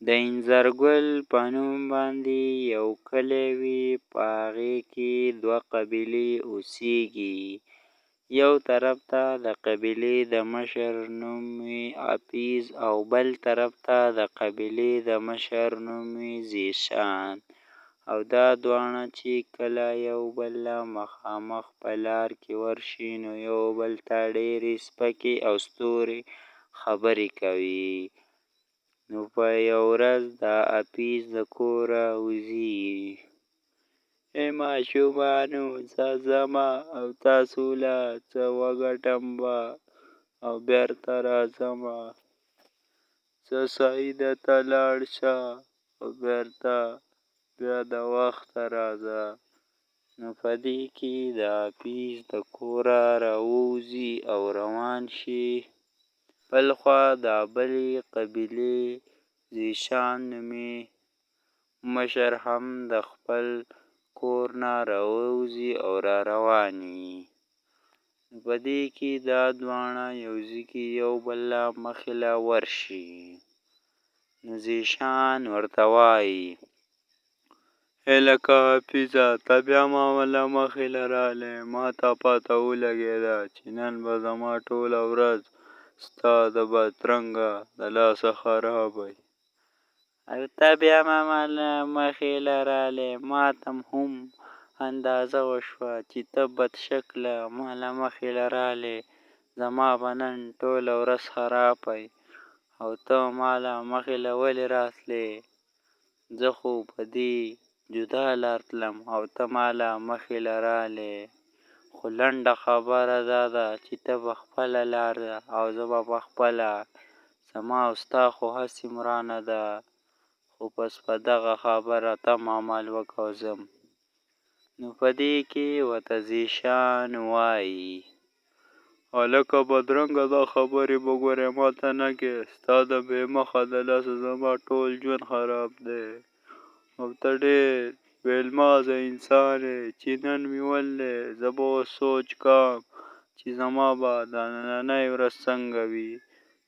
د انځرګل په نوم باندې یو کلی وي، په هغې کې دوه قبیلې اوسېږي. یو طرف ته د قبیلې د مشر نوم وي اپیز او بل طرف ته د قبیلې د مشر نوم وي زیشان. او دا دواړه چې کله یو بل له مخامخ په لار کې ورشي نو یو بل ته ډېرې سپکې او ستورې خبرې کوي. نو په یو ورځ دا اپیز د کوره وځي. ای ماشومانو زه ځمه او تاسو له څه وګټم به او بېرته راځمه. ځه سعیده ته لاړ شه او بېرته بیا د وخته راځه. نو په دې کې د اپیز د کوره راووځي او روان شي. بل خوا د بلې قبیلې زیشان نومې مشر هم د خپل کور نه راووځي او را روان وي. په دې کې دا دواړه یو ځای کې یو بل له مخې له ورشي. نو زیشان ورته وایي ای لکه اپیزه ته بیا ما له مخې له راغلې، ما ته پته ولګېده چې نن به زما ټوله ورځ ستا د بدرنګه د لاسه خراب وي. او ته بیا ما له مخې له راغلې، ما ته هم اندازه وشوه چې ته بدشکله ما له مخې له راغلې، زما به نن ټوله ورځ خراب وي. او ته ما له مخې له ولې راتلې؟ زه خو په دې جدا لار تلم او ته ما له مخې له راغلې. خو لنډه خبره دا ده چې ته په خپله لار ځه او زه به په خپله. زما او ستا خو هسې ورانه ده، خو بس په دغه خبره تم عمل وکړه او ځم. نو په دې کې ورته زیشان وایي هلکه بدرنګه دا خبرې به ګورې ما ته نه کوې. ستا د بې مخه د لاسه زما ټول ژوند خراب دی. او ته ډېر بې المازه انسان یې چې نن مې ولې زه به اوس سوچ کوم چې زما به دا نننۍ ورځ څنګه وي.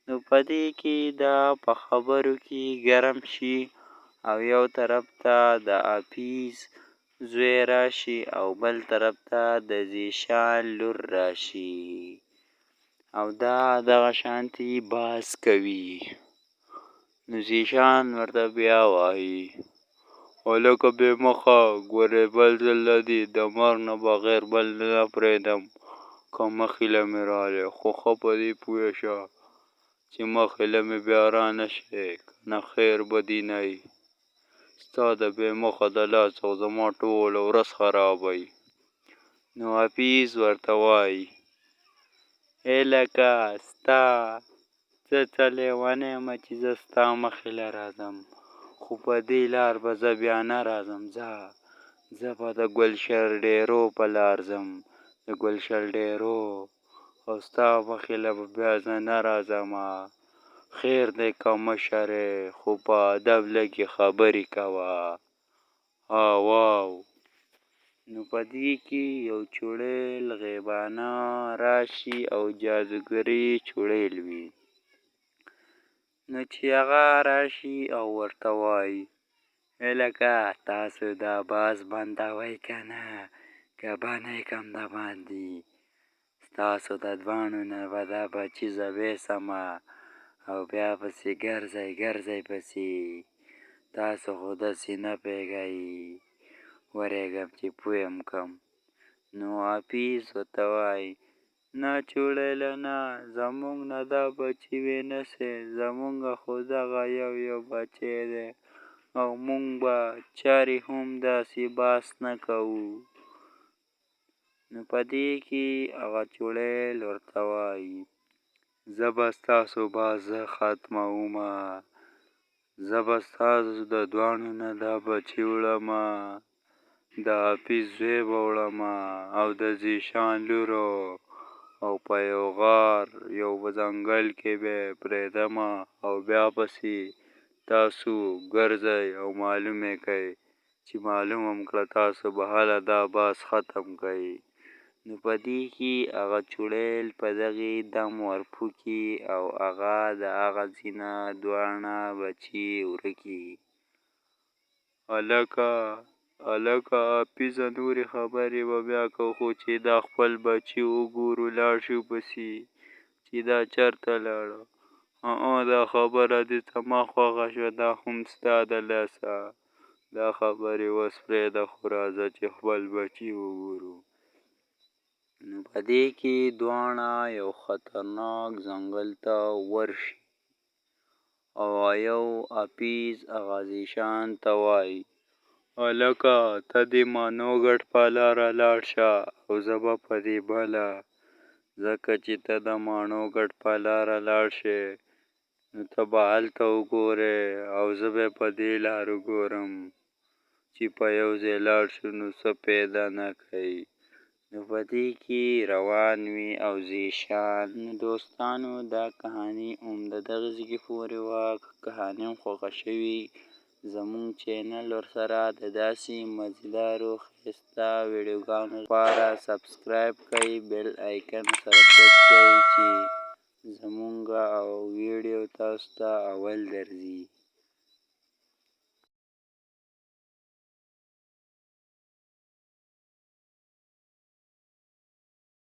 نو په دې کې دا په خبرو کې ګرم شي او یو طرف ته د اپیز زوی راشي او بل طرف ته د زیشان لور راشي. او دا دغه شانتې بحث کوي. نو زیشان ورته بیا وایي هلکه بې مخه ګورې بل ځل له دې د مرګ نه بغیر بل نه پرېږدم. که مخې له مې راغلې خو ښه په دې پوه شه چې مخې له مې بیا را نه شې، که نه خیر به دې نه وي. ستا د بې مخه د لاسه زما ټوله ورځ خرابوي. نو اپیز ورته وایي ای لکه ستا څه لیونی یمه چې زه ستا مخې له راځم، خو په دې لار به زه بیا نه راځم. زه به د ګلشر ډېرو په لار ځم، د ګلشر ډېرو، او ستا مخې له به بیا زه نه راځمه. خیر دی که مشر یې خو په ادب لږې خبرې کوه. واو. نو په دې کې یو چوړیل غیبانه راشي او جادوګري چوړیل وي. نو چې هغه راشي او ورته وایي ای لکه تاسو دا باز بندوئ که نه، که بند یې کړم د باندې ستاسو د دواړو نه به دا بچي زه ویسمه او بیا پسې ګرځئ پسې. تاسو خو داسې نه پوهېږئ، ورېږم چې پوه یم کړم. نو اپیز ورته وایي نه چوړیله نه، زموږ نه دا بچي وینسئ، زموږ خو دغه یو بچی دی او موږ به چارې هم داسې بحث نه کوو. نو په دې کې هغه چوړیل ورته وایي زه به ستاسو بحث ختمومه، زه به ستاسو د دواړو نه دا بچي وړمه، د اپیز زوی به وړمه او د زیشان لورو، او په یو غار یو ځنګل کې به یې پرېږدمه او بیا پسې تاسو ګرځئ او معلوم یې کړئ چې معلوم هم کړه تاسو به هله دا بحث ختم کړئ. نو په دې کې هغه چوړیل په دغې دم ورپوکي او هغه د هغه ځینه دواړه بچي ورکي. هلکه حافظه نورې خبرې به بیا کوو، خو چې دا خپل بچي وګورو لاړ شو پسې چې دا چېرته لاړه. دا خبره دې زما خوښه شوه، دا هم ستا د لاسه. دا خبرې اوس پرېږده، خو راځه چې خپل بچي وګورو. نو په دې کې دواړه یو خطرناک ځنګل ته ورشي او یو حافظ هغه زیشان ته وایي: هلکه ته دې مانوګټ په لاره لاړ شه او زه به په دې بله. ځکه چې ته د مانوګټ په لاره لاړ شې نو ته به هلته وګورې او زه به په دې لار وګورم چې په یو ځای لاړ شو نو څه پیدا نه کوي. نو په دې کې روان وي او زیشان. دوستانو دا کهاني د دغه ځای پورې وه. که کهاني هم خوښه شوي زمونږ چینل ورسره د داسې مزیدارو ښایسته ویډیوګانو لپاره سبسکرایب کړئ، بیل آیکن سره پریس کړئ چې زمونږ ویډیو تاسو ته اول درځي.